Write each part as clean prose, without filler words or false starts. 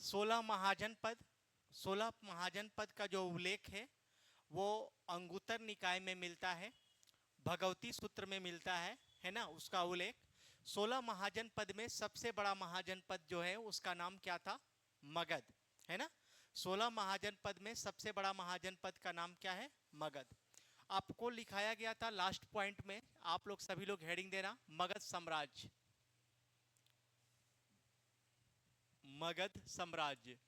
16 महाजनपद, 16 महाजनपद का जो उल्लेख है वो अंगुत्तर निकाय में मिलता है, भगवती सूत्र में मिलता है ना, उसका उल्लेख। 16 महाजनपद में सबसे बड़ा महाजनपद जो है उसका नाम क्या था? मगध, है ना। 16 महाजनपद में सबसे बड़ा महाजनपद का नाम क्या है? मगध। आपको लिखाया गया था लास्ट पॉइंट में, आप लोग सभी लोग हेडिंग देना, मगध साम्राज्य, मगध साम्राज्य।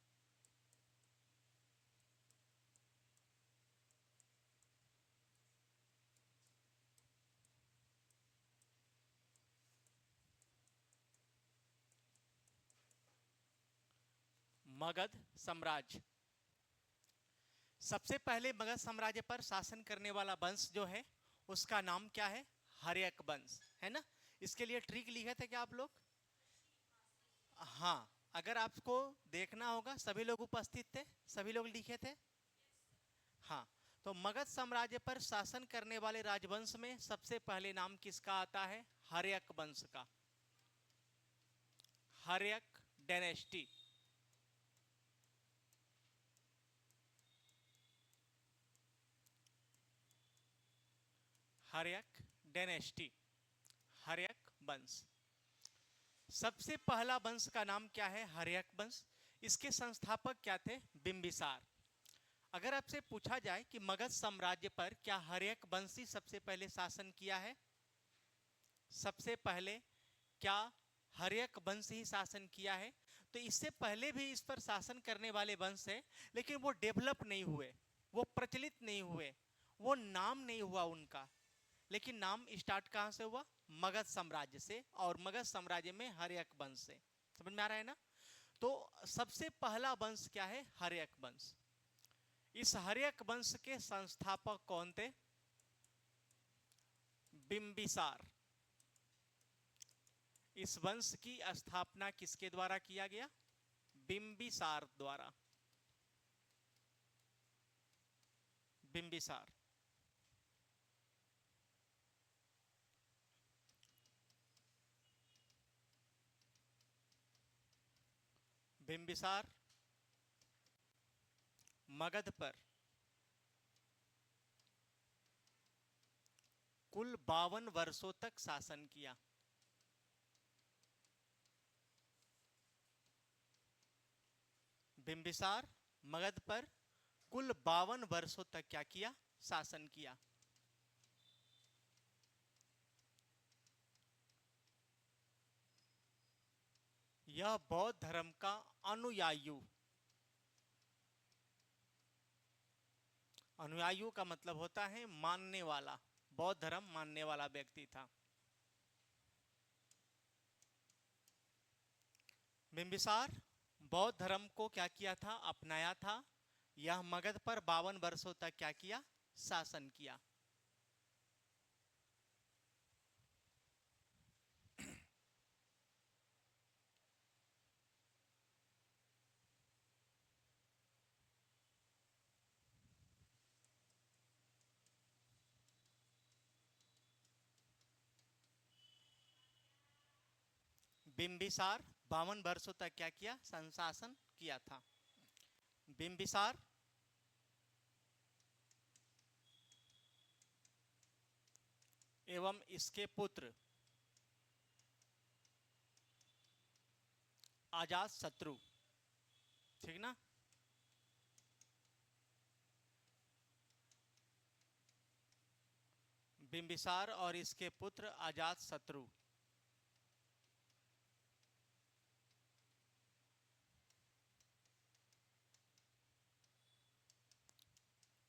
मगध साम्राज्य। सबसे पहले मगध साम्राज्य पर शासन करने वाला वंश जो है उसका नाम क्या है? हर्यक वंश, है ना। इसके लिए ट्रिक लिखे थे क्या आप लोग? हाँ, अगर आपको देखना होगा सभी लोग उपस्थित थे, सभी लोग लिखे थे। हाँ, तो मगध साम्राज्य पर शासन करने वाले राजवंश में सबसे पहले नाम किसका आता है? हर्यक वंश का, हर्यक डायनेस्टी। हर्यक डायनेस्टी, हर्यक वंश। सबसे पहला वंश का नाम क्या है? हर्यक वंश। इसके संस्थापक क्या थे? बिंबिसार। अगर आपसे पूछा जाए कि मगध साम्राज्य पर क्या हर्यक वंश ही सबसे पहले शासन किया है, सबसे पहले क्या हर्यक वंश ही शासन किया है, तो इससे पहले भी इस पर शासन करने वाले वंश है, लेकिन वो डेवलप नहीं हुए, वो प्रचलित नहीं हुए, वो नाम नहीं हुआ उनका। लेकिन नाम स्टार्ट कहां से हुआ? मगध साम्राज्य से, और मगध साम्राज्य में हर्यक वंश से। समझ में आ रहा है ना। तो सबसे पहला वंश क्या है? हर्यक वंश। इस हर्यक वंश के संस्थापक कौन थे? बिंबिसार। इस वंश की स्थापना किसके द्वारा किया गया? बिंबिसार द्वारा, बिंबिसार। बिंबिसार मगध पर कुल 52 वर्षों तक शासन किया। बिंबिसार मगध पर कुल 52 वर्षों तक क्या किया? शासन किया। यह बौद्ध धर्म का अनुयायी, अनुयायी का मतलब होता है मानने वाला, बौद्ध धर्म मानने वाला व्यक्ति था। बिंबिसार बौद्ध धर्म को क्या किया था? अपनाया था। यह मगध पर 52 वर्षों तक क्या किया? शासन किया। बिंबिसार 52 वर्षों तक क्या किया? शासन किया था। बिंबिसार एवं इसके पुत्र अजात शत्रु, ठीक ना। बिंबिसार और इसके पुत्र अजात शत्रु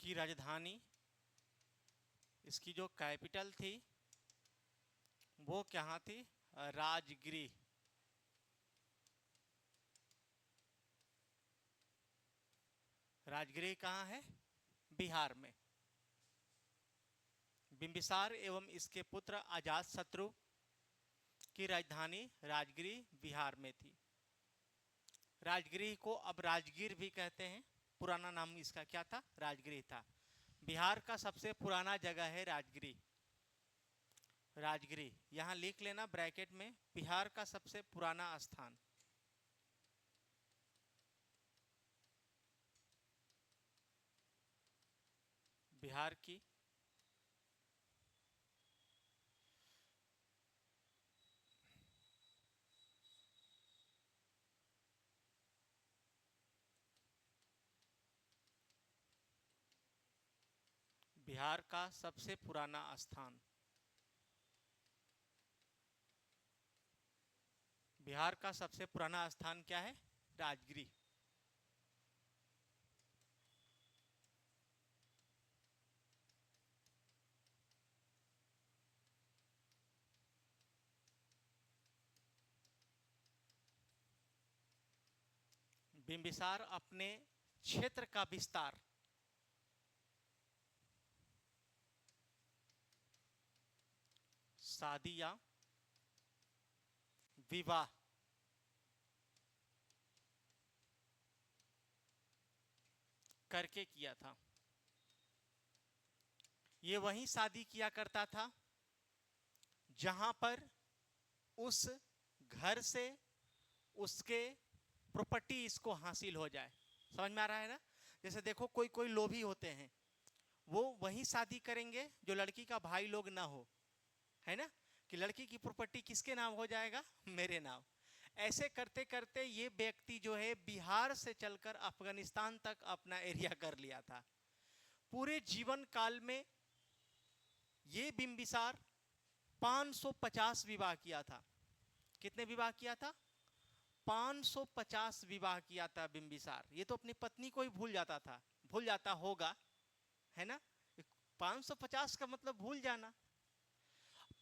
की राजधानी, इसकी जो कैपिटल थी वो कहाँ थी? राजगृह। राजगृह कहाँ है? बिहार में। बिंबिसार एवं इसके पुत्र अजातशत्रु की राजधानी राजगृह बिहार में थी। राजगृह को अब राजगीर भी कहते हैं, पुराना नाम इसका क्या था? राजगृह था। बिहार का सबसे पुराना जगह है राजगृह। राजगृह यहां लिख लेना ब्रैकेट में, बिहार का सबसे पुराना स्थान। बिहार की बिहार का सबसे पुराना स्थान, बिहार का सबसे पुराना स्थान क्या है? राजगिरी। बिंबिसार अपने क्षेत्र का विस्तार शादी या विवाह करके किया था। ये वही शादी किया करता था जहां पर उस घर से उसके प्रॉपर्टी इसको हासिल हो जाए। समझ में आ रहा है ना? जैसे देखो कोई कोई लोभी होते हैं, वो वही शादी करेंगे जो लड़की का भाई लोग ना हो, है ना, कि लड़की की प्रॉपर्टी किसके नाम हो जाएगा? मेरे नाम। ऐसे करते करते ये व्यक्ति जो है बिहार से चलकर अफगानिस्तान तक अपना एरिया कर लिया था। पूरे जीवन काल में ये बिंबिसार 550 विवाह किया था। कितने विवाह किया था? 550 विवाह किया था बिंबिसार। ये तो अपनी पत्नी को ही भूल जाता था, भूल जाता होगा, है ना? 550 का मतलब भूल जाना।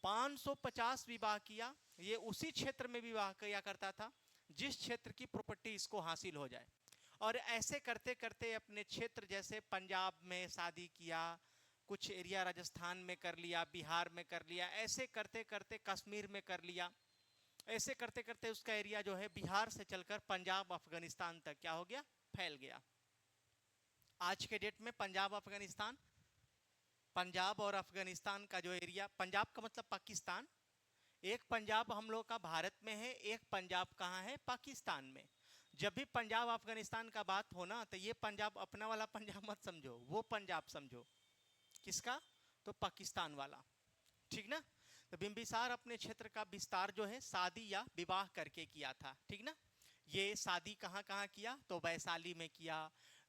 550 विवाह किया। ये उसी क्षेत्र में विवाह किया करता था जिस क्षेत्र की प्रॉपर्टी इसको हासिल हो जाए। और ऐसे करते करते अपने क्षेत्र जैसे पंजाब में शादी किया, कुछ एरिया राजस्थान में कर लिया, बिहार में कर लिया, ऐसे करते करते कश्मीर में कर लिया। ऐसे करते करते उसका एरिया जो है बिहार से चलकर पंजाब अफगानिस्तान तक क्या हो गया? फैल गया। आज के डेट में पंजाब अफगानिस्तान, पंजाब और अफगानिस्तान का जो एरिया, पंजाब का मतलब पाकिस्तान, एक पंजाब हम लोग का भारत में है, एक पंजाब कहाँ है? पाकिस्तान में। जब भी पंजाब अफगानिस्तान का बात हो ना, तो ये पंजाब अपना वाला पंजाब मत समझो, वो पंजाब समझो। किसका? तो पाकिस्तान वाला, ठीक ना? तो बिंबिसार अपने क्षेत्र का विस्तार जो है शादी या विवाह करके किया था, ठीक ना? ये शादी कहाँ कहाँ किया? तो वैशाली में किया,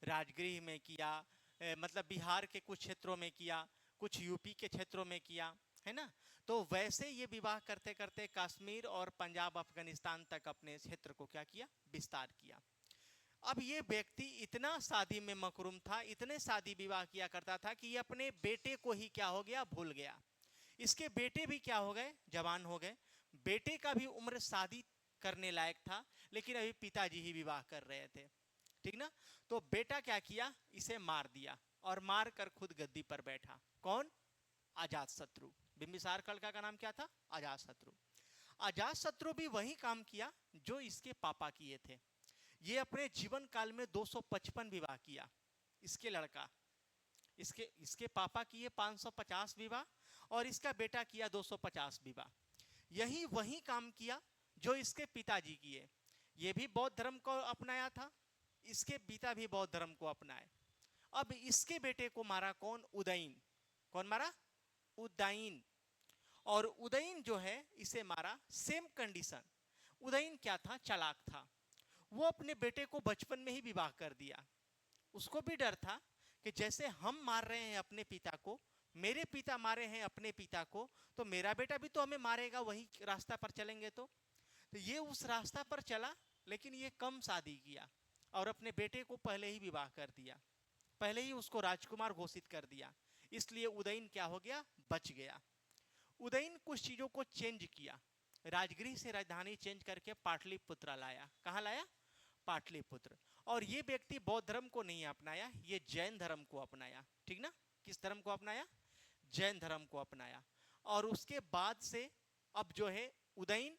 राजगृह में किया, मतलब बिहार के कुछ क्षेत्रों में किया, कुछ यूपी के क्षेत्रों में किया, है ना? तो वैसे ये विवाह करते करते कश्मीर और पंजाब अफगानिस्तान तक अपने क्षेत्र को क्या किया? विस्तार किया। अब ये व्यक्ति इतना शादी में मकरूम था, इतने शादी विवाह किया करता था कि ये अपने बेटे को ही क्या हो गया? भूल गया। इसके बेटे भी क्या हो गए? जवान हो गए। बेटे का भी उम्र शादी करने लायक था, लेकिन अभी पिताजी ही विवाह कर रहे थे, ठीक ना? तो बेटा क्या किया? इसे मार दिया और मार कर खुद गद्दी पर बैठा। कौन? अजात शत्रु। बिंबिसार कलका का नाम क्या था? अजात शत्रु। अजात शत्रु भी वही काम किया जो इसके पापा किए थे। ये अपने जीवन काल में 255 विवाह किया। इसके लड़का, इसके पापा किए 550 विवाह और इसका बेटा किया 250 विवाह। यही वही काम किया जो इसके पिताजी किए। ये भी बौद्ध धर्म को अपनाया था, इसके पिता भी बौद्ध धर्म को अपनाए। अब इसके बेटे को मारा कौन? उदयन। कौन मारा? उदयन। और उदयन जो है इसे मारा सेम कंडीशन। उदयन क्या था? चालाक था। वो अपने बेटे को बचपन में ही विवाह कर दिया। उसको भी डर था कि जैसे हम मार रहे हैं अपने पिता को, मेरे पिता मारे हैं अपने पिता को, तो मेरा बेटा भी तो हमें मारेगा, वही रास्ता पर चलेंगे तो ये उस रास्ता पर चला, लेकिन ये कम शादी किया और अपने बेटे को पहले ही विवाह कर दिया, पहले ही उसको राजकुमार घोषित कर दिया। इसलिए उदयन क्या हो गया? बच गया। उदयन कुछ चीजों को चेंज किया। राजगृह से राजधानी चेंज करके पाटलिपुत्र लाया। कहां लाया? पाटलिपुत्र। और ये व्यक्ति बौद्ध धर्म को नहीं अपनाया, ये जैन धर्म को अपनाया, ठीक ना? किस धर्म को अपनाया? जैन धर्म को अपनाया। और उसके बाद से अब जो है उदयन,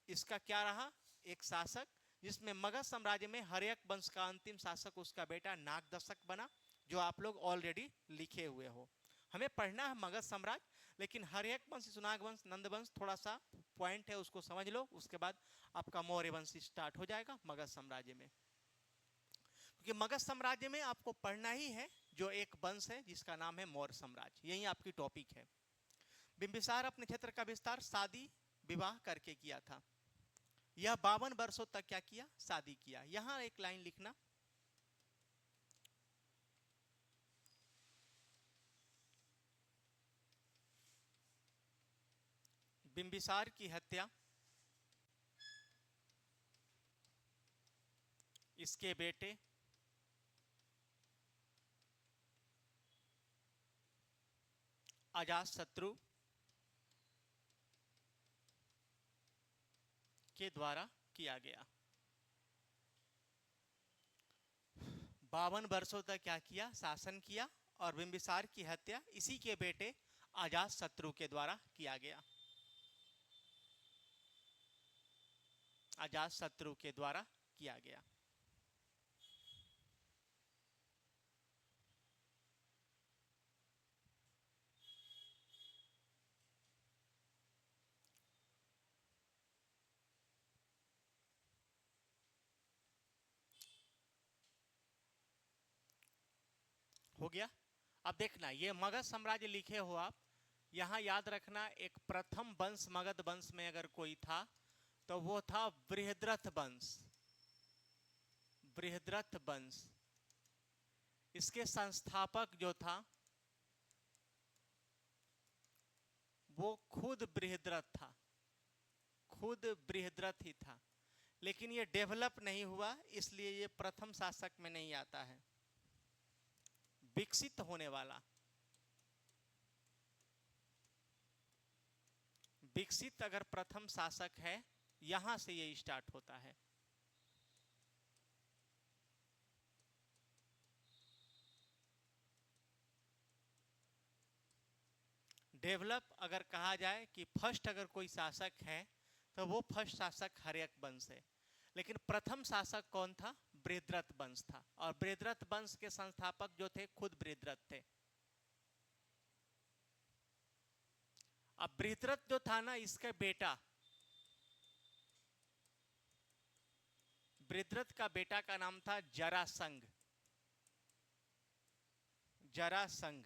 इसका क्या रहा? एक शासक, जिसमें मगध साम्राज्य में हर्यक वंश का अंतिम शासक उसका बेटा नागदशक बना, जो आप लोग ऑलरेडी लिखे हुए हो। हमें पढ़ना है मगध साम्राज्य, लेकिन हर्यक वंश, सुनाग वंश, नंद वंश थोड़ा सा पॉइंट है, उसको समझ लो। उसके बाद आपका मौर्य वंश स्टार्ट हो जाएगा मगध साम्राज्य में। क्योंकि मगध साम्राज्य में आपको पढ़ना ही है जो एक वंश है जिसका नाम है मौर्य साम्राज्य, यही आपकी टॉपिक है। बिंबिसार अपने क्षेत्र का विस्तार शादी विवाह करके किया था। यह 52 वर्षों तक क्या किया, शादी किया। यहां एक लाइन लिखना, बिंबिसार की हत्या इसके बेटे अजातशत्रु के द्वारा किया गया। 52 वर्षों तक क्या किया, शासन किया, और बिंबिसार की हत्या इसी के बेटे अजातशत्रु के द्वारा किया गया। अजातशत्रु के द्वारा किया गया। हो गया। अब देखना, ये मगध साम्राज्य लिखे हो आप, यहां याद रखना एक प्रथम वंश मगध वंश में अगर कोई था तो वो था बृहद्रथ वंश। बृहद्रथ वंश, इसके संस्थापक जो था वो खुद बृहद्रथ था, खुद बृहद्रथ ही था। लेकिन ये डेवलप नहीं हुआ, इसलिए ये प्रथम शासक में नहीं आता है। विकसित होने वाला, विकसित अगर प्रथम शासक है, यहां से ये स्टार्ट होता है। डेवलप अगर कहा जाए कि फर्स्ट अगर कोई शासक है तो वो फर्स्ट शासक हर्यक वंश है। लेकिन प्रथम शासक कौन था, बृहद्रथ वंश था। और बृहद्रथ वंश के संस्थापक जो थे खुद बृहद्रथ थे। अब बृहद्रथ जो था ना, इसका बेटा, बृहद्रथ का बेटा का नाम था जरासंघ। जरासंघ,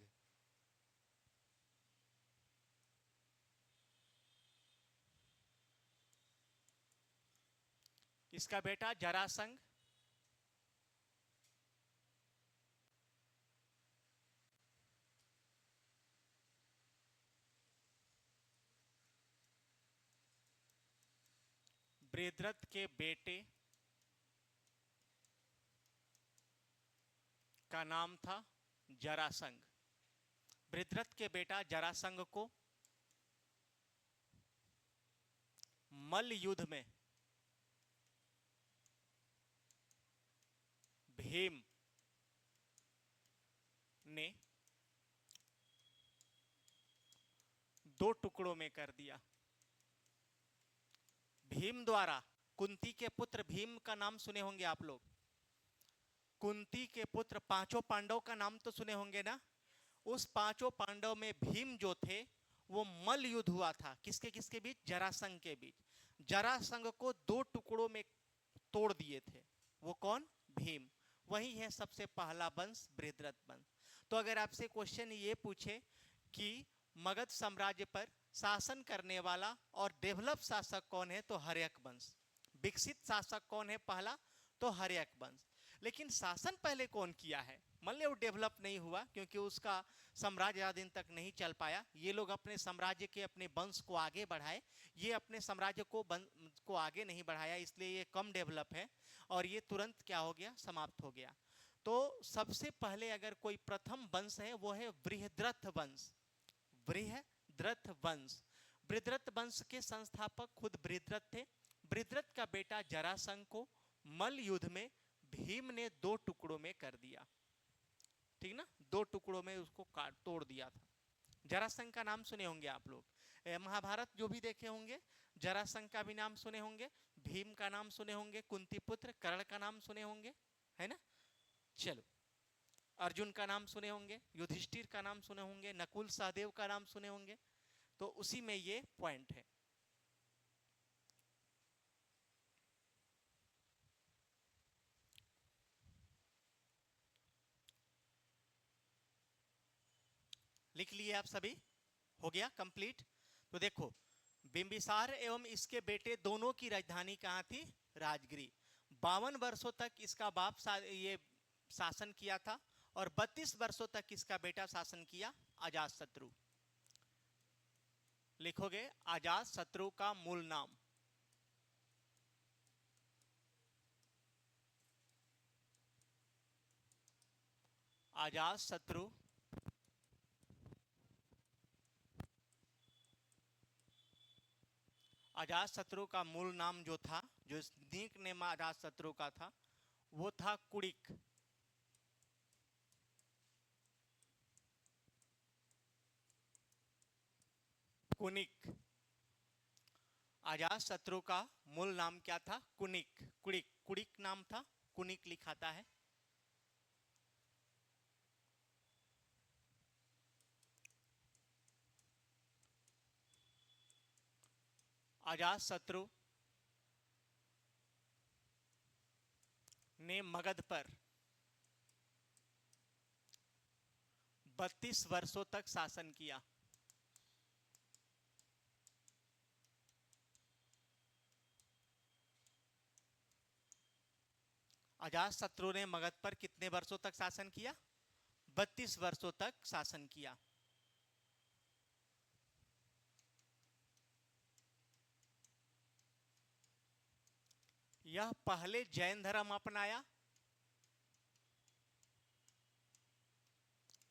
इसका बेटा जरासंघ बृहद्रथ के बेटे का नाम था जरासंघ। बृहद्रथ के बेटा जरासंघ को मल्ल युद्ध में भीम ने 2 टुकड़ों में कर दिया। भीम द्वारा, कुंती के पुत्र भीम का नाम सुने होंगे आप लोग। कुंती के पुत्र पांचों पांडव का नाम तो सुने होंगे ना। उस पांचों पांडव में भीम जो थे वो मल्ल युद्ध हुआ था, किसके किसके बीच, जरासंघ के बीच। जरासंघ को 2 टुकड़ों में तोड़ दिए थे। वो कौन, भीम। वही है सबसे पहला वंश, बृहद्रथ वंश। तो अगर आपसे क्वेश्चन ये पूछे कि मगध साम्राज्य पर शासन करने वाला और डेवलप शासक कौन है, तो हर्यक वंश। विकसित शासक कौन है पहला, तो हर्यक वंश। लेकिन शासन पहले कौन किया है, मान लो वो डेवलप नहीं हुआ क्योंकि उसका साम्राज्य ज्यादा दिन तक नहीं चल पाया। ये लोग अपने साम्राज्य के, अपने वंश को आगे बढ़ाए, ये अपने साम्राज्य को आगे नहीं बढ़ाया, इसलिए ये कम डेवलप है और ये तुरंत क्या हो गया, समाप्त हो गया। तो सबसे पहले अगर कोई प्रथम वंश है वो है बृहद्रथ वंश। बृहद्रथ वंश, बृहद्रथ वंश के संस्थापक खुद बृहद्रथ थे। बृहद्रथ का बेटा जरासंघ को मल्ल युद्ध में भीम ने 2 टुकड़ों में कर दिया, ठीक ना, 2 टुकड़ों में उसको काट तोड़ दिया था। जरासंघ का नाम सुने होंगे आप लोग, महाभारत जो भी देखे होंगे, जरासंघ का भी नाम सुने होंगे, भीम का नाम सुने होंगे, कुंती पुत्र कर्ण का नाम सुने होंगे, है ना। चलो, अर्जुन का नाम सुने होंगे, युधिष्ठिर का नाम सुने होंगे, नकुल सहदेव का नाम सुने होंगे। तो उसी में ये पॉइंट है। लिख लिए आप सभी? हो गया कंप्लीट? तो देखो, बिंबिसार एवं इसके बेटे दोनों की राजधानी कहाँ थी? राजगिरी। 52 वर्षों तक इसका बाप ये शासन किया था और 32 वर्षों तक इसका बेटा शासन किया, अजातशत्रु। लिखोगे अजातशत्रु का मूल नाम। अजातशत्रु अजातशत्रु का मूल नाम जो था, जो निक नेम अजातशत्रु का था, वो था कुड़िक। कुनिक। अजातशत्रु का मूल नाम क्या था? कुनिक। कुड़िक, कुड़िक नाम था, कुनिक लिखाता है। अजातशत्रु ने मगध पर 32 वर्षों तक शासन किया। अजातशत्रु ने मगध पर कितने वर्षों तक शासन किया? 32 वर्षों तक शासन किया। यह पहले जैन धर्म अपनाया।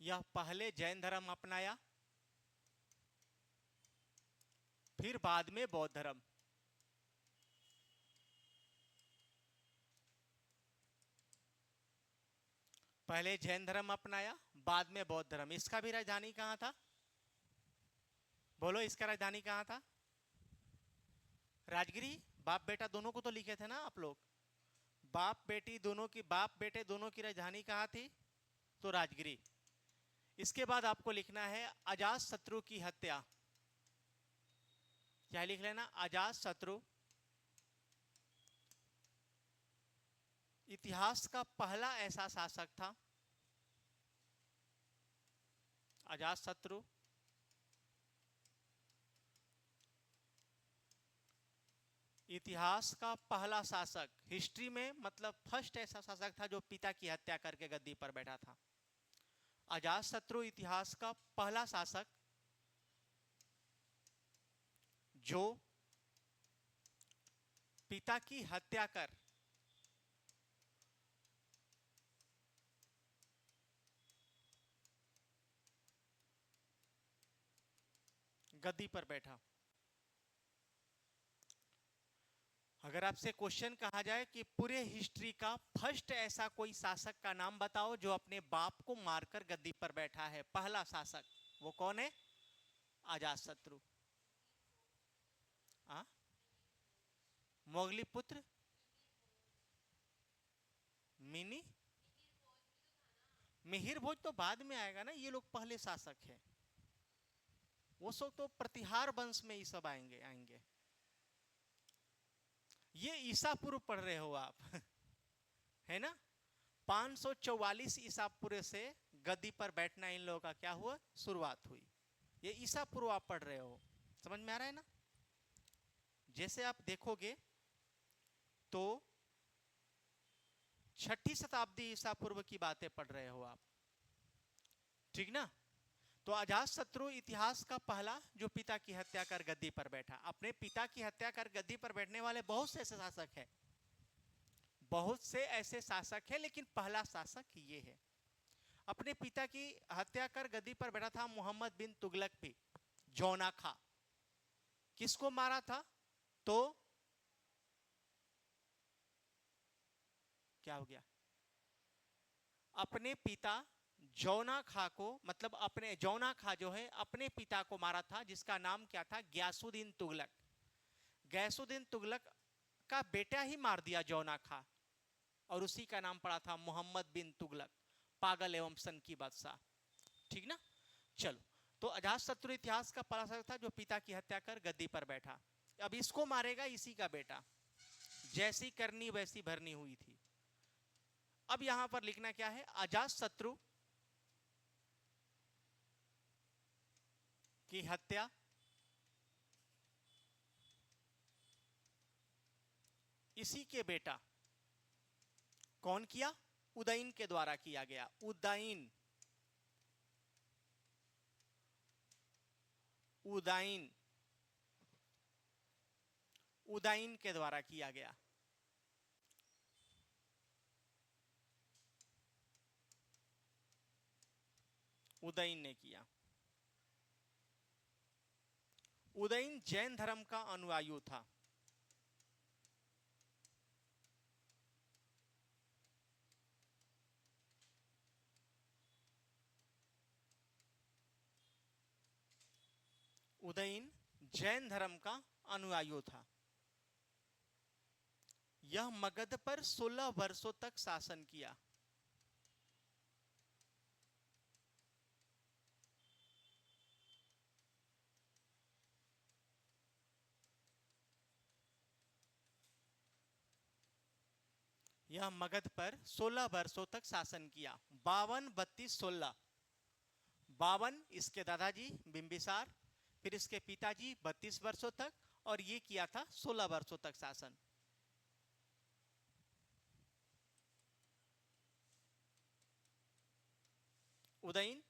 यह पहले जैन धर्म अपनाया, फिर बाद में बौद्ध धर्म। पहले जैन धर्म अपनाया, बाद में बौद्ध धर्म। इसका भी राजधानी कहां था? बोलो, इसका राजधानी कहां था? राजगिरी। बाप बेटा दोनों को तो लिखे थे ना आप लोग? बाप बेटे दोनों की राजधानी कहां थी? तो राजगिरी। इसके बाद आपको लिखना है अजातशत्रु की हत्या। क्या लिख लेना? अजातशत्रु इतिहास का पहला ऐसा शासक था। अजातशत्रु इतिहास का पहला शासक, हिस्ट्री में मतलब फर्स्ट ऐसा शासक था जो पिता की हत्या करके गद्दी पर बैठा था। अजातशत्रु इतिहास का पहला शासक जो पिता की हत्या कर गद्दी पर बैठा। अगर आपसे क्वेश्चन कहा जाए कि पूरे हिस्ट्री का फर्स्ट ऐसा कोई शासक का नाम बताओ जो अपने बाप को मारकर गद्दी पर बैठा है, पहला शासक, वो कौन है? अजातशत्रु। मोगली पुत्र मिनी मिहिर भोज तो बाद में आएगा ना, ये लोग पहले शासक हैं। वो सब तो प्रतिहार वंश में ये सब आएंगे। ये ईसा पूर्व पढ़ रहे हो आप है ना? 544 ईसा पूर्व से गद्दी पर बैठना इन लोगों का क्या हुआ? शुरुआत हुई। ये ईसा पूर्व आप पढ़ रहे हो, समझ में आ रहा है ना? जैसे आप देखोगे तो 6ठी शताब्दी ईसा पूर्व की बातें पढ़ रहे हो आप, ठीक ना? तो अजातशत्रु इतिहास का पहला जो पिता की हत्या कर गद्दी पर बैठा। अपने पिता की हत्या कर गद्दी पर बैठने वाले बहुत से ऐसे शासक हैं, बहुत से ऐसे शासक हैं, लेकिन पहला शासक ये है। अपने पिता की हत्या कर गद्दी पर बैठा था मोहम्मद बिन तुगलक भी, जौना खा। किसको मारा था? तो क्या हो गया? अपने पिता जौना खा को, मतलब अपने जौना खा जो है अपने पिता को मारा था, जिसका नाम क्या था? गयासुद्दीन तुगलक। गयासुद्दीन तुगलक का बेटा ही मार दिया जौना खा, और उसी का नाम पड़ा था मोहम्मद बिन तुगलक, पागल एवं सन की बादशाह, ठीक ना? चलो, तो अजातशत्रु इतिहास का पहला शासक था जो पिता की हत्या कर गद्दी पर बैठा। अब इसको मारेगा इसी का बेटा। जैसी करनी वैसी भरनी हुई थी। अब यहां पर लिखना क्या है? अजातशत्रु की हत्या इसी के बेटा कौन किया? उदयन के द्वारा किया गया। उदयन, उदयन, उदयन के द्वारा किया गया। उदयन ने किया। उदयन जैन धर्म का अनुयायी था। उदयन जैन धर्म का अनुयायी था। यह मगध पर 16 वर्षों तक शासन किया। यह मगध पर 16 वर्षों तक शासन किया। 52, 32, 16। 52 इसके दादाजी बिंबिसार, फिर इसके पिताजी 32 वर्षों तक, और ये किया था 16 वर्षों तक शासन। उदयन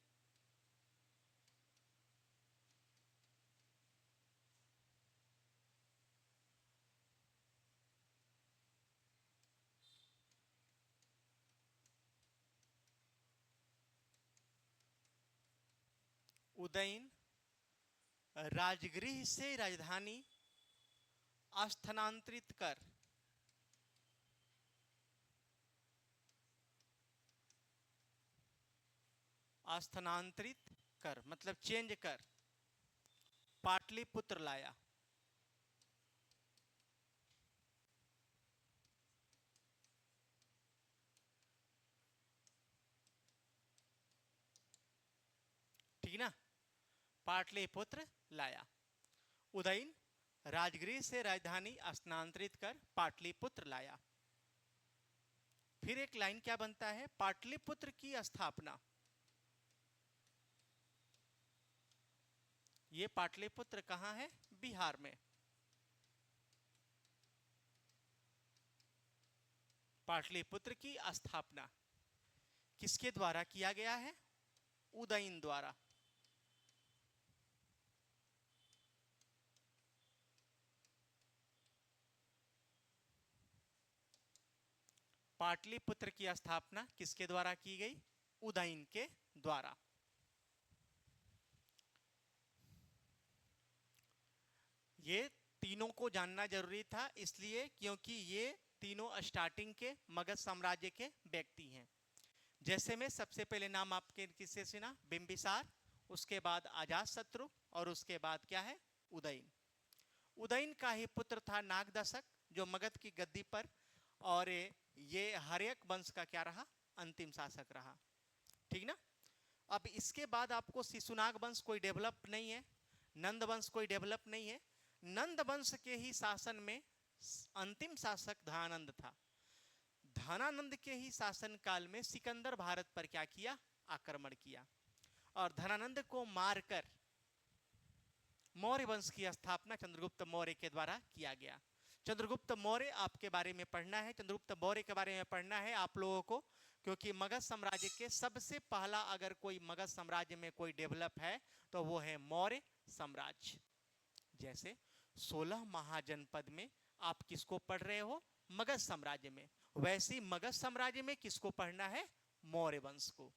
उदयन राजगृह से राजधानी स्थानांतरित कर मतलब चेंज कर पाटलिपुत्र लाया। ठीक ना? पाटलिपुत्र लाया। उदयन राजगृह से राजधानी स्थानांतरित कर पाटलिपुत्र लाया। फिर एक लाइन क्या बनता है? पाटलिपुत्र की स्थापना। ये पाटलिपुत्र कहां है? बिहार में। पाटलिपुत्र की स्थापना किसके द्वारा किया गया है? उदयन द्वारा। पाटलिपुत्र की स्थापना किसके द्वारा की गई? उदयन के द्वारा। ये तीनों को जानना जरूरी था, इसलिए क्योंकि ये तीनों स्टार्टिंग के मगध साम्राज्य के व्यक्ति हैं। जैसे में सबसे पहले नाम आपके किससे सुना? बिंबिसार, उसके बाद अजातशत्रु, और उसके बाद क्या है? उदयन। उदयन का ही पुत्र था नागदशक, जो मगध की गद्दी पर, और ये हर्यक वंश का क्या रहा? अंतिम शासक रहा। ठीक ना? अब इसके बाद आपको शिशुनाग वंश कोई डेवलप नहीं है, नंद वंश कोई डेवलप नहीं है। नंद वंश के ही शासन में अंतिम शासक धनानंद था। धनानंद के ही शासन काल में सिकंदर भारत पर क्या किया? आक्रमण किया, और धनानंद को मारकर मौर्य वंश की स्थापना चंद्रगुप्त मौर्य के द्वारा किया गया। चंद्रगुप्त मौर्य आपके बारे में पढ़ना है, चंद्रगुप्त मौर्य के बारे में पढ़ना है आप लोगों को, क्योंकि मगध साम्राज्य के सबसे पहला अगर कोई मगध साम्राज्य में कोई डेवलप है तो वो है मौर्य साम्राज्य। जैसे 16 महाजनपद में आप किसको पढ़ रहे हो? मगध साम्राज्य में। वैसे मगध साम्राज्य में किसको पढ़ना है? मौर्य वंश को।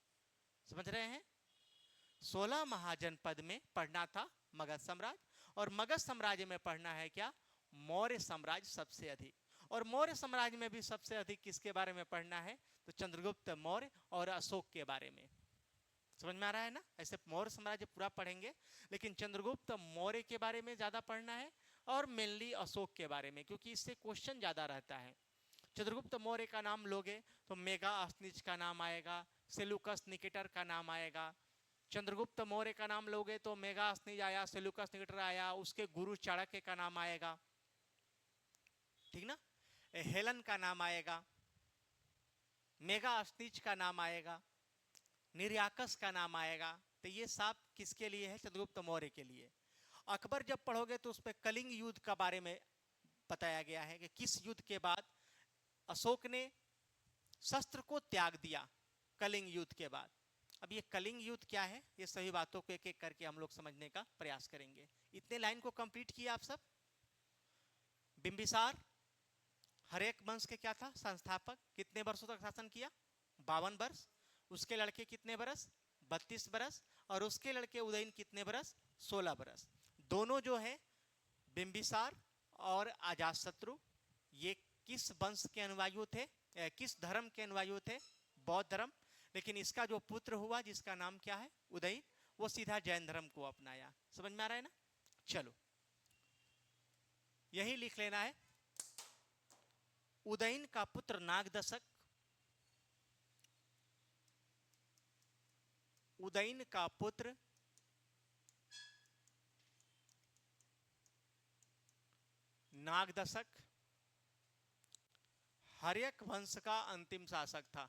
समझ रहे हैं? 16 महाजनपद में पढ़ना था मगध साम्राज्य, और मगध साम्राज्य में पढ़ना है क्या? मौर्य साम्राज्य सबसे अधिक। और मौर्य साम्राज्य में भी सबसे अधिक किसके बारे में पढ़ना है? तो चंद्रगुप्त मौर्य और अशोक के बारे में। समझ में आ रहा है ना? ऐसे मौर्य साम्राज्य पूरा पढ़ेंगे, लेकिन चंद्रगुप्त मौर्य के बारे में ज्यादा पढ़ना है, और मेनली अशोक के बारे में, क्योंकि इससे क्वेश्चन ज्यादा रहता है। चंद्रगुप्त मौर्य का नाम लोगे तो मेगास्थनीज का नाम आएगा, सेलुकस निकेटर का नाम आएगा। चंद्रगुप्त मौर्य का नाम लोगे तो मेगास्थनीज आया, सेलुकस निकेटर आया, उसके गुरु चाणक्य का नाम आएगा। ठीक ना? हेलन का नाम आएगा, मेगास्थनीज का नाम आएगा, निर्याकस का नाम आएगा। तो ये सब किसके लिए है? चंद्रगुप्त मौर्य के लिए। अकबर जब पढ़ोगे तो उसमें कलिंग युद्ध का बारे में बताया गया है कि किस युद्ध के बाद अशोक ने शस्त्र को त्याग दिया, कलिंग युद्ध के बाद। अब ये कलिंग युद्ध क्या है, ये सभी बातों को एक एक करके हम लोग समझने का प्रयास करेंगे। इतने लाइन को कंप्लीट किया आप सब। बिंबिसार हर्यक वंश के क्या था? संस्थापक। कितने वर्षों तक शासन किया? 52 वर्ष। उसके लड़के कितने बरस? 32 बरस। और उसके लड़के उदयन कितने बरस? 16 बरस। दोनों जो है बिंबिसार और अजातशत्रु, ये किस वंश के अनुयायी थे? किस धर्म के अनुयायी थे? बौद्ध धर्म। लेकिन इसका जो पुत्र हुआ जिसका नाम क्या है? उदयन, वो सीधा जैन धर्म को अपनाया। समझ में आ रहा है ना? चलो यही लिख लेना है। उदयन का पुत्र नागदशक, उदयन का पुत्र नागदशक हर्यक वंश का अंतिम शासक था।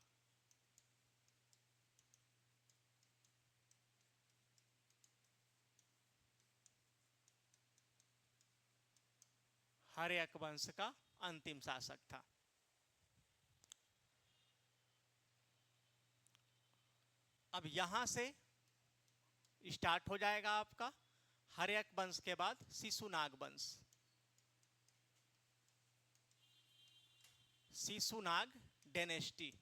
हर्यक वंश का अंतिम शासक था। अब यहां से स्टार्ट हो जाएगा आपका हर्यक वंश के बाद शिशुनाग वंश। शिशुनाग डायनेस्टी।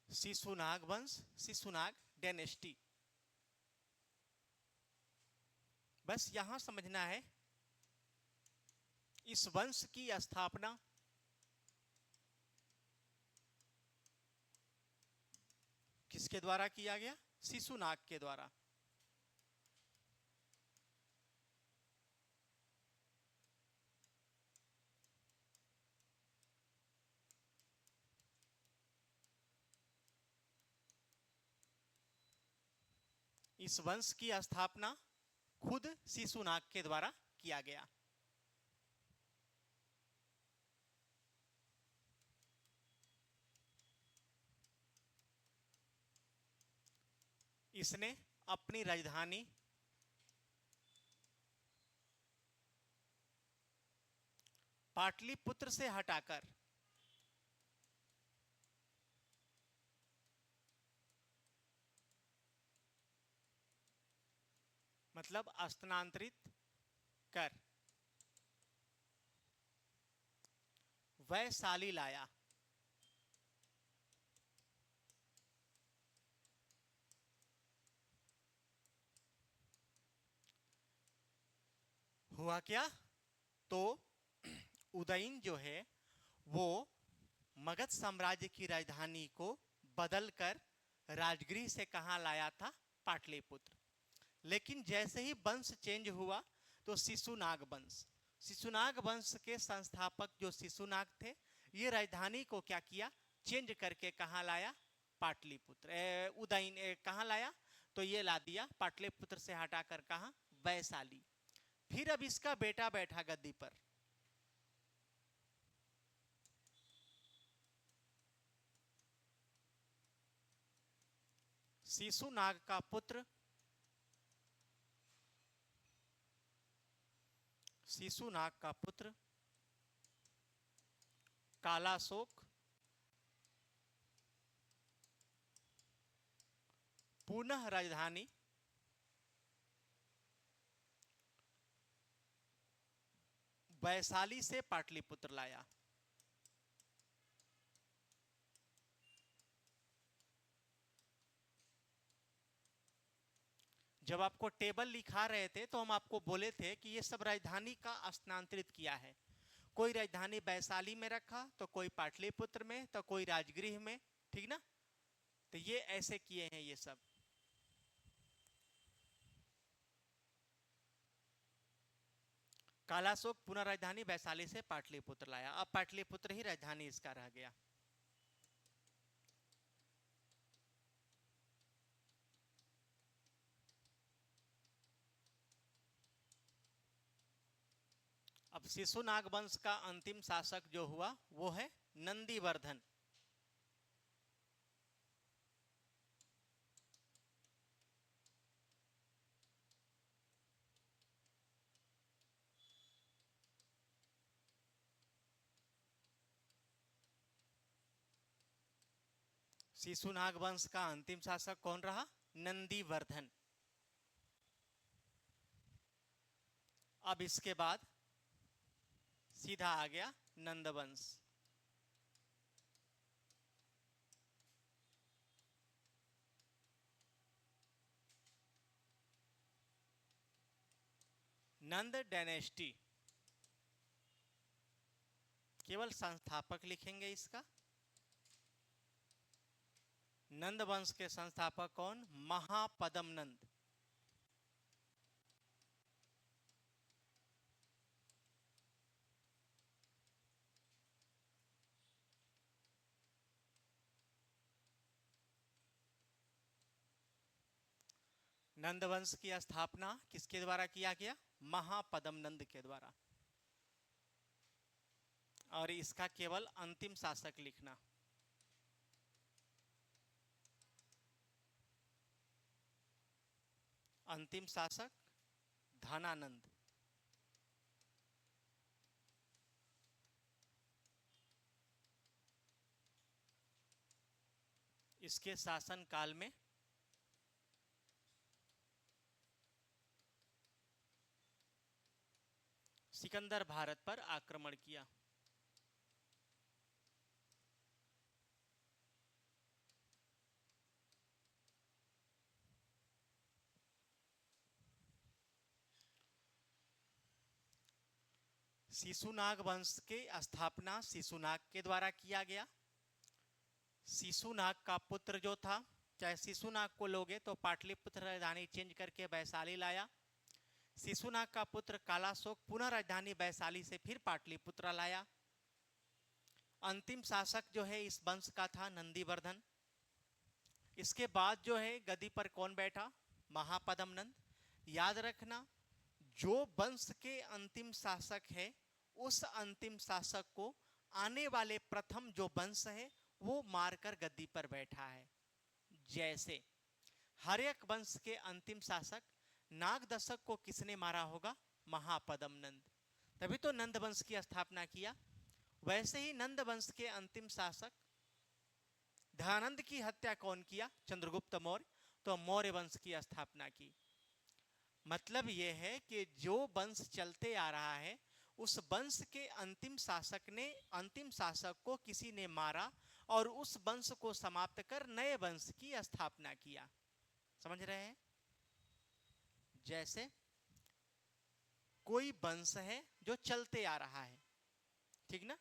शिशुनाग वंश, शिशुनाग डायनेस्टी। बस यहां समझना है इस वंश की स्थापना किसके द्वारा किया गया? शिशुनाग के द्वारा। इस वंश की स्थापना खुद शिशुनाग के द्वारा किया गया। इसने अपनी राजधानी पाटलिपुत्र से हटाकर मतलब स्थानांतरित कर वैशाली लाया। हुआ क्या? तो उदयन जो है वो मगध साम्राज्य की राजधानी को बदलकर राजगृह से कहां लाया था? पाटलिपुत्र। लेकिन जैसे ही वंश चेंज हुआ तो शिशुनाग वंश, शिशुनाग वंश के संस्थापक जो शिशुनाग थे, ये राजधानी को क्या किया? चेंज करके कहां लाया? पाटलिपुत्र। उदयन कहां लाया? तो ये ला दिया पाटलिपुत्र से हटाकर कहां? वैशाली। फिर अब इसका बेटा बैठा गद्दी पर। शिशुनाग का पुत्र शिशुनाग का पुत्र कालाशोक पुनः राजधानी वैशाली से पाटलिपुत्र लाया। जब आपको टेबल लिखा रहे थे तो हम आपको बोले थे कि ये सब राजधानी का स्थानांतरित किया है। कोई राजधानी वैशाली में रखा, तो कोई पाटलिपुत्र में, तो कोई राजगृह में, ठीक ना? तो ये ऐसे किए हैं ये सब। कालाशोक पुनः राजधानी वैशाली से पाटलिपुत्र लाया। अब पाटलिपुत्र ही राजधानी इसका रह गया। अब शिशुनाग वंश का अंतिम शासक जो हुआ वो है नंदीवर्धन। शिशुनाग वंश का अंतिम शासक कौन रहा? नंदीवर्धन। अब इसके बाद सीधा आ गया नंद वंश। नंद डायनेस्टी, केवल संस्थापक लिखेंगे इसका। नंद वंश के संस्थापक कौन? महापद्म नंद। नंद वंश की स्थापना किसके द्वारा किया गया? महापद्म नंद के द्वारा। और इसका केवल अंतिम शासक लिखना। अंतिम शासक धनानंद। इसके शासन काल में सिकंदर भारत पर आक्रमण किया। शिशुनाग वंश के स्थापना शिशुनाग के द्वारा किया गया। शिशुनाग का पुत्र जो था, चाहे शिशुनाग को लोगे तो पाटलिपुत्र राजधानी चेंज करके वैशाली लाया। शिशुनाग का पुत्र कालाशोक पुनः राजधानी वैशाली से फिर पाटलिपुत्र लाया। अंतिम शासक जो है इस वंश का था नंदीवर्धन। इसके बाद जो है गद्दी पर कौन बैठा? महापद्म नंद। याद रखना, जो वंश के अंतिम शासक है उस अंतिम शासक को आने वाले प्रथम जो वंश है वो मारकर गद्दी पर बैठा है। जैसे हर्यक वंश के अंतिम शासक नागदशक को किसने मारा होगा? महापद्म नंद। तभी तो नंद वंश की स्थापना किया। वैसे ही नंद वंश के अंतिम शासक धनानंद की हत्या कौन किया? चंद्रगुप्त मौर्य। तो मौर्य वंश की स्थापना की। मतलब यह है कि जो वंश चलते आ रहा है उस वंश के अंतिम शासक को किसी ने मारा और उस वंश को समाप्त कर नए वंश की स्थापना किया। समझ रहे हैं? जैसे कोई वंश है जो चलते आ रहा है, ठीक ना?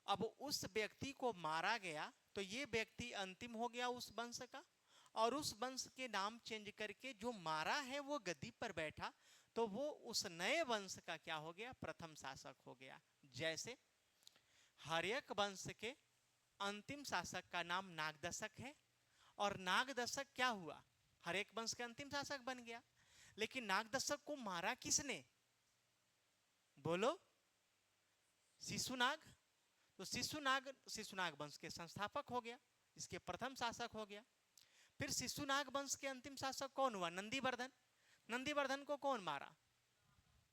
अब उस व्यक्ति को मारा गया तो ये व्यक्ति अंतिम हो गया उस वंश का, और उस वंश के नाम चेंज करके जो मारा है वो गद्दी पर बैठा, तो वो उस नए वंश का क्या हो गया? प्रथम शासक हो गया। जैसे हर्यक वंश के अंतिम शासक का नाम नागदशक है, और नागदशक क्या हुआ? हर्यक वंश के अंतिम शासक बन गया। लेकिन नागदशक को मारा किसने? बोलो। शिशुनाग। तो शिशुनाग वंश के संस्थापक हो गया, इसके प्रथम शासक हो गया। फिर शिशुनाग वंश के अंतिम शासक कौन हुआ? नंदीवर्धन। नंदीवर्धन को कौन मारा?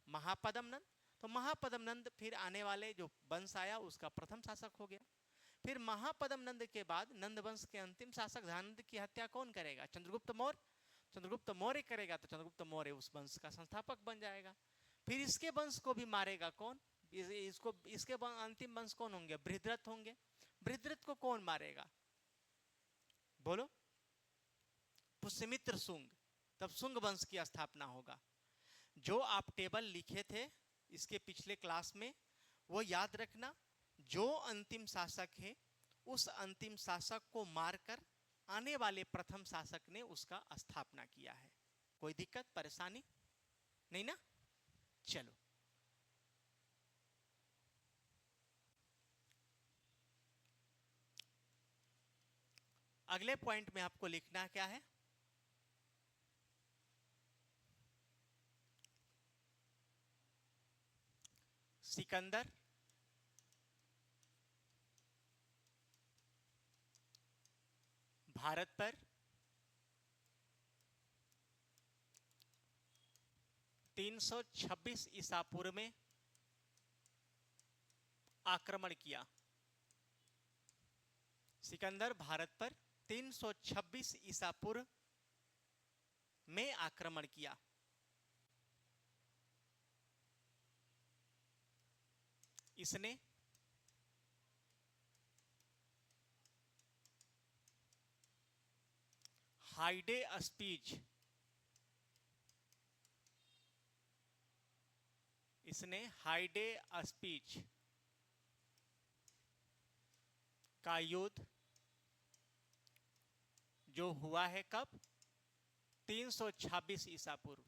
महापद्म नंद। तो महापद्म नंद फिर आने वाले जो वंश आया उसका प्रथम शासक हो गया। फिर महापद्म नंद के बाद नंद वंश के अंतिम शासक धनानंद की हत्या कौन करेगा? चंद्रगुप्त मौर्य। चंद्रगुप्त मौर्य करेगा तो चंद्रगुप्त मौर्य उस वंश का संस्थापक बन जाएगा। फिर इसके वंश को भी मारेगा कौन? इसके अंतिम वंश कौन होंगे? बृहद्रथ होंगे। बृहद्रथ को कौन मारेगा? बोलो। पुष्यमित्र शुंग। तब शुंग वंश की स्थापना होगा। जो आप टेबल लिखे थे इसके पिछले क्लास में वो याद रखना। जो अंतिम शासक है उस अंतिम शासक को मारकर आने वाले प्रथम शासक ने उसका स्थापना किया है। कोई दिक्कत परेशानी नहीं ना? चलो अगले पॉइंट में आपको लिखना क्या है? सिकंदर भारत पर 326 ईसा पूर्व में आक्रमण किया। सिकंदर भारत पर 326 ईसा पूर्व में आक्रमण किया। इसने हाइडे स्पीच का युद्ध जो हुआ है कब? 326 ईसा पूर्व।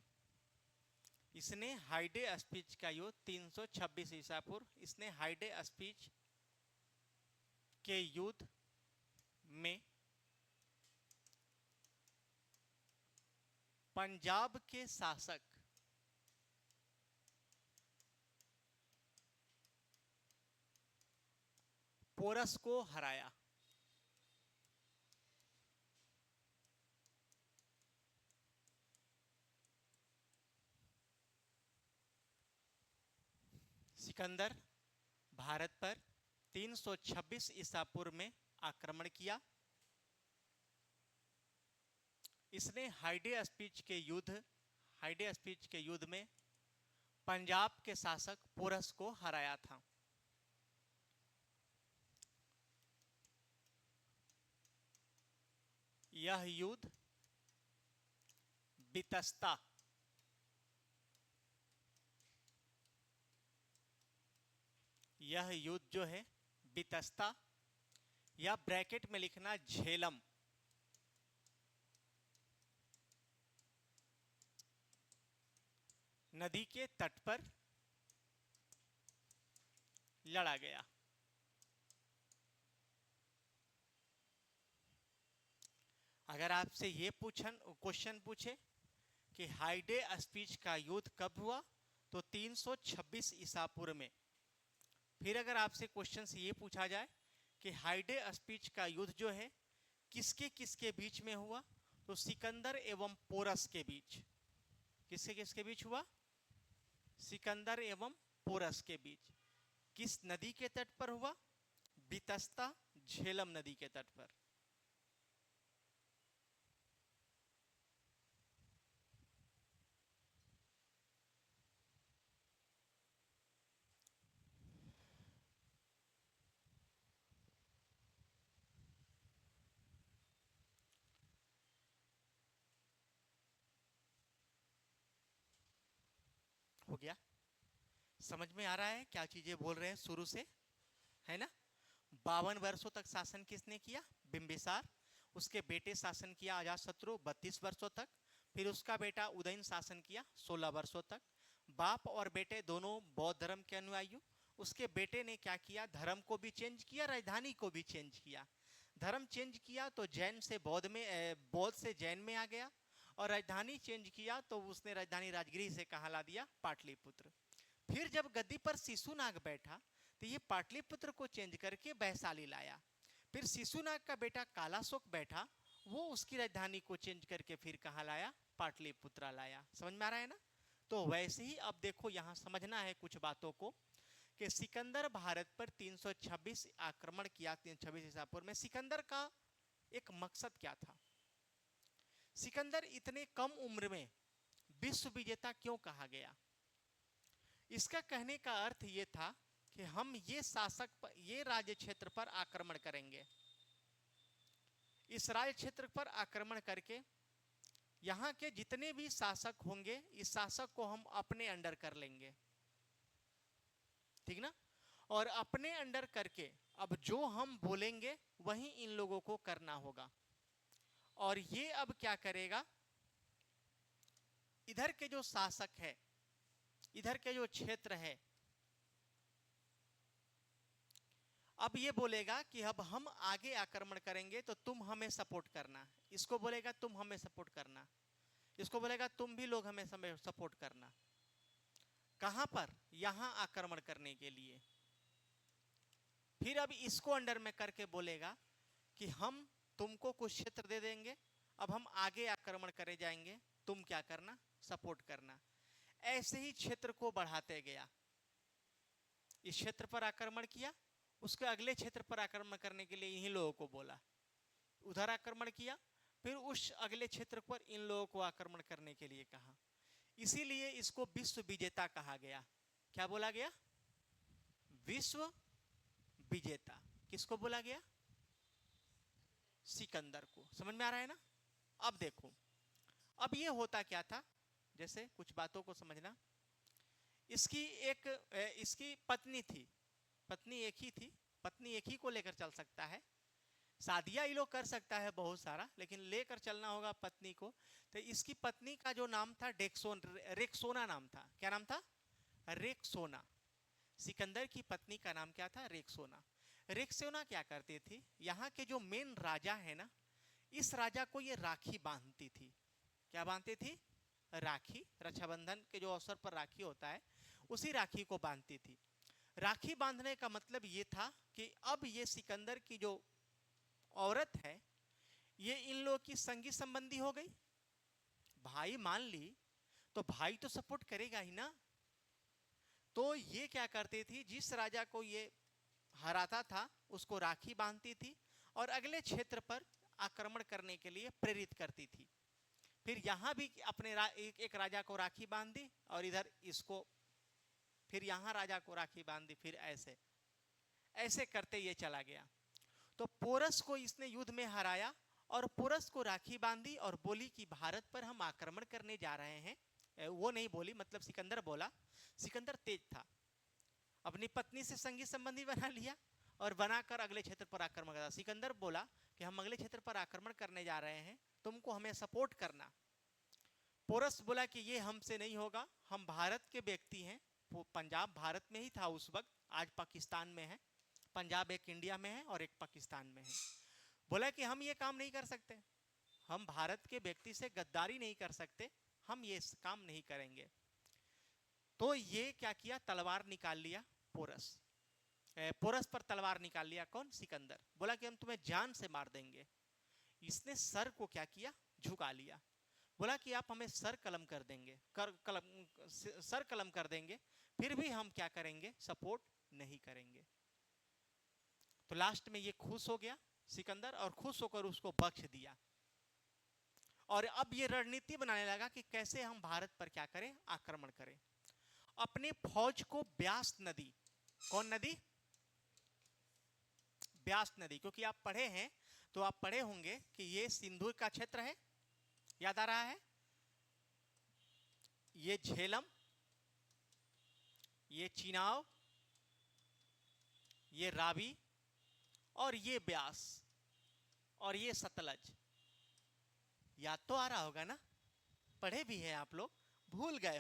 इसने हाइडे स्पीच का युद्ध 326 ईसा पूर्व, इसने हाइडे स्पीच के युद्ध में पंजाब के शासक पोरस को हराया। सिकंदर भारत पर 326 ईसा पूर्व में आक्रमण किया। इसने हाइडे स्पीच के युद्ध में पंजाब के शासक पोरस को हराया था। यह युद्ध बितस्ता जो है बितस्ता, या ब्रैकेट में लिखना झेलम, नदी के तट पर लड़ा गया। अगर आपसे ये क्वेश्चन पूछे कि हाइडे स्पीच का युद्ध कब हुआ, तो 326 ईसा पूर्व में। फिर अगर आपसे क्वेश्चन से ये पूछा जाए कि हाइडे स्पीच का युद्ध जो है किसके किसके बीच में हुआ, तो सिकंदर एवं पोरस के बीच। किसके किसके बीच हुआ? सिकंदर एवं पोरस के बीच। किस नदी के तट पर हुआ? बितस्ता झेलम नदी के तट पर। हो गया? समझ में आ रहा है क्या चीजें बोल रहे हैं शुरू से, है ना? 52 वर्षों तक शासन किसने किया? बिंबिसार। उसके बेटे शासन किया अजातशत्रु 32 वर्षों तक। फिर उसका बेटा उदयन शासन किया 16 वर्षों तक। बाप और बेटे दोनों बौद्ध धर्म के अनुयायी। उसके बेटे ने क्या किया? धर्म को भी चेंज किया, राजधानी को भी चेंज किया। धर्म चेंज किया तो जैन से बौद्ध से जैन में आ गया, और राजधानी चेंज किया तो उसने राजधानी राजगृह से कहाँ ला दिया? पाटलिपुत्र। फिर जब गद्दी पर शिशुनाग बैठा तो ये पाटलिपुत्र को चेंज करके वैशाली लाया। फिर शिशुनाग का बेटा कालाशोक बैठा, वो उसकी राजधानी को चेंज करके फिर कहाँ लाया? पाटलिपुत्र लाया। समझ में आ रहा है ना? तो वैसे ही अब देखो यहाँ समझना है कुछ बातों को कि सिकंदर भारत पर 326 आक्रमण किया 326 ईसा पूर्व में। सिकंदर का एक मकसद क्या था? सिकंदर इतने कम उम्र में विश्व विजेता क्यों कहा गया? इसका कहने का अर्थ यह था कि हम ये राज्य क्षेत्र पर आक्रमण करेंगे। इस राज्य क्षेत्र पर आक्रमण करके यहाँ के जितने भी शासक होंगे, इस शासक को हम अपने अंडर कर लेंगे। ठीक ना? और अपने अंडर करके अब जो हम बोलेंगे वही इन लोगों को करना होगा। और ये अब क्या करेगा? इधर के जो शासक है, इधर के जो क्षेत्र है, अब ये बोलेगा कि अब हम आगे आक्रमण करेंगे तो तुम हमें सपोर्ट करना। इसको बोलेगा तुम हमें सपोर्ट करना, इसको बोलेगा तुम भी लोग हमें सपोर्ट करना। कहां पर? यहां आक्रमण करने के लिए। फिर अब इसको अंडर में करके बोलेगा कि हम तुमको कुछ क्षेत्र दे देंगे, अब हम आगे आक्रमण करे जाएंगे, तुम क्या करना, सपोर्ट करना। ऐसे ही क्षेत्र को बढ़ाते गया, इस क्षेत्र पर आक्रमण किया, उसके अगले क्षेत्र पर आक्रमण करने के लिए इन्हीं लोगों को बोला, उधर आक्रमण किया, फिर उस अगले क्षेत्र पर इन लोगों को आक्रमण करने के लिए कहा। इसीलिए इसको विश्व विजेता कहा गया। क्या बोला गया? विश्व विजेता। किसको बोला गया? सिकंदर को। समझ में आ रहा है ना? अब देखो, अब ये होता क्या था, जैसे कुछ बातों को समझना। इसकी पत्नी थी, पत्नी एक ही थी, पत्नी एक ही को लेकर चल सकता है, शादियां ये लोग कर सकता है बहुत सारा, लेकिन लेकर चलना होगा पत्नी को। तो इसकी पत्नी का जो नाम था रेक्सोना नाम था। क्या नाम था? रेक्सोना। सिकंदर की पत्नी का नाम क्या था? रेक्सोना। रेक्सोना क्या करती थी, यहाँ के जो मेन राजा है ना, इस राजा को ये राखी बांधती थी। क्या बांधती थी? राखी। रक्षाबंधन के जो अवसर पर राखी होता है, उसी राखी को बांधती थी। राखी बांधने का मतलब ये था कि अब ये सिकंदर की जो औरत है, ये इन लोगों की संगी संबंधी हो गई। भाई मान ली तो भाई तो सपोर्ट करेगा ही ना। तो ये क्या करती थी, जिस राजा को ये हराता था उसको राखी बांधती थी और अगले क्षेत्र पर आक्रमण करने के लिए प्रेरित करती थी। फिर यहां भी अपने एक राजा को राखी बांध दी और इधर इसको, फिर यहां राजा को राखी बांध दी, फिर ऐसे ऐसे करते ये चला गया। तो पोरस को इसने युद्ध में हराया और पोरस को राखी बांधी और बोली कि भारत पर हम आक्रमण करने जा रहे हैं। वो नहीं बोली, मतलब सिकंदर बोला। सिकंदर तेज था, अपनी पत्नी से संगी संबंधी बना लिया और बनाकर अगले क्षेत्र पर आक्रमण करा। सिकंदर बोला कि हम अगले क्षेत्र पर आक्रमण करने जा रहे हैं, तुमको हमें सपोर्ट करना। पोरस बोला कि ये हमसे नहीं होगा, हम भारत के व्यक्ति हैं। पंजाब भारत में ही था उस वक्त, आज पाकिस्तान में है। पंजाब एक इंडिया में है और एक पाकिस्तान में है। बोला कि हम ये काम नहीं कर सकते, हम भारत के व्यक्ति से गद्दारी नहीं कर सकते, हम ये काम नहीं करेंगे। तो ये क्या किया, तलवार निकाल लिया। पोरस पर तलवार निकाल लिया। कौन? सिकंदर। बोला कि हम तुम्हें जान से मार देंगे। इसने सर को क्या किया, झुका लिया। बोला कि आप हमें सर कलम कर देंगे, सर कलम कर देंगे, फिर भी हम क्या करेंगे, सपोर्ट नहीं करेंगे। तो लास्ट में ये खुश हो गया सिकंदर, और खुश होकर उसको बख्श दिया। और अब ये रणनीति बनाने लगा कि कैसे हम भारत पर क्या करें, आक्रमण करें। अपने फौज को ब्यास नदी, कौन नदी? ब्यास नदी। क्योंकि आप पढ़े हैं तो आप पढ़े होंगे कि ये सिंधु का क्षेत्र है, याद आ रहा है? ये झेलम, ये चिनाव, ये रावी और ये ब्यास और ये सतलज। याद तो आ रहा होगा ना? पढ़े भी हैं आप लोग, भूल गए